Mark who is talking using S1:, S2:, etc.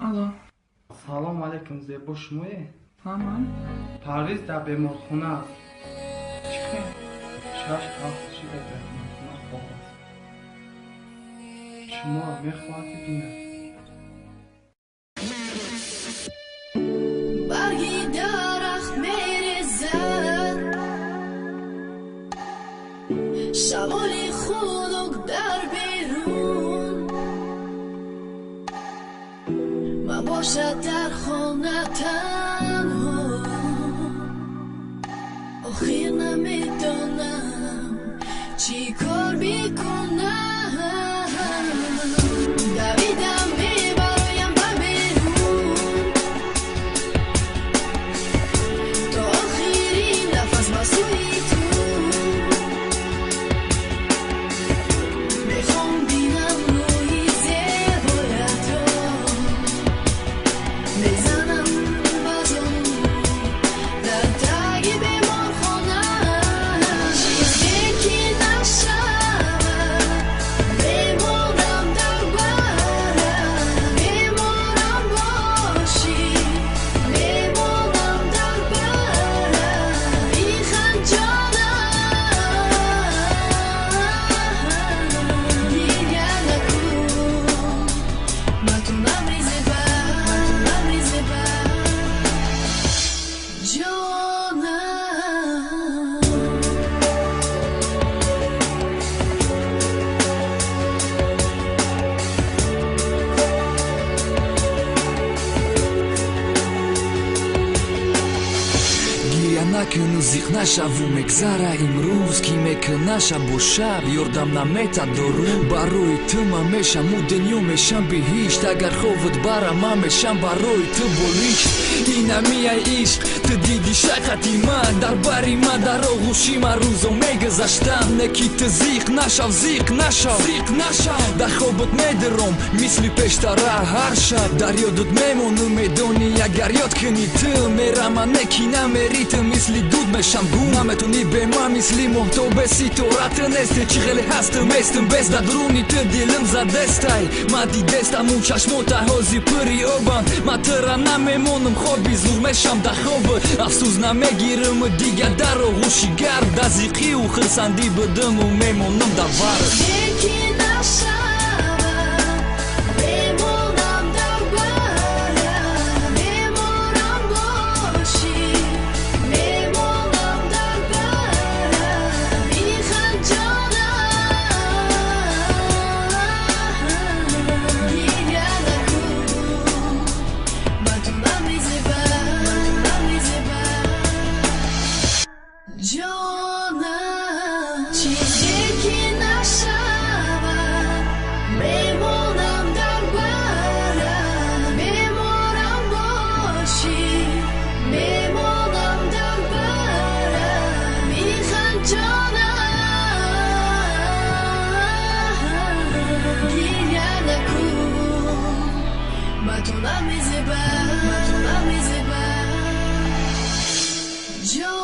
S1: الو.
S2: سلام علیکم زیبا شمایی؟
S1: من
S2: پرویز در بیمارخونه است.
S1: چیکار؟
S2: 6-7 شده در بیمارخونه خواب است. شما میخواهید نه؟
S3: برگی درخت میریزد شمالی خنک در بیرون من باشد در خانه تنها آخر نمیدانم چی کار میکنم دویدم میبرایم به بیرون تا آخرین نفس با سوی تو میخوام بینم روی زیبایت رو میزنم بازم در تگ بیمارخانه چیزی که نشود میمونم در برم میمونم باشی میمونم در برم بیخند جانم دیگر نکن متونم ریزه بر جانم
S4: گریه نکن و زیق نشو و مگذره امروز کی میکنه شب و شب یردم نمیته درون برای تو من میشم و دنیا میشم بهشت اگر خوفت برم من میشم برای تو بلیش اینمی ای عشق تو دیدی شقتی من در بری من در آغوشی من روزو میگذشتم نکی تو زیق نشو در خوابت میدرم مثل پیشتره هر شب در یادت میمونم میدونی اگر یاد کنی تو میرم من نکی نمیری تو مثل دود میشم گون نمیتونی به من مثلی محتوبسی تو رات نیستی چی خیلی هستم میستم بس در درونی تو دیلم زدستای من دیدستم اون چشمو حوزی پری اوبان من ترا نمیمونم خوابی زور میشم در خواب افسوس نمیگیرم دیگه در آغوشی گرد دزیقی و خرسندی بدم و میمونم در ورد
S3: یکی نشود میمونم در برم میمونم باشی میمونم در برم بیخند جانم دیگر نکن متونم ریزه بر جانم چیزی که نشود میمونم در برم میمونم باشی میمونم در برم بیخند جانم گریه نکن متونم ریزه بر جانم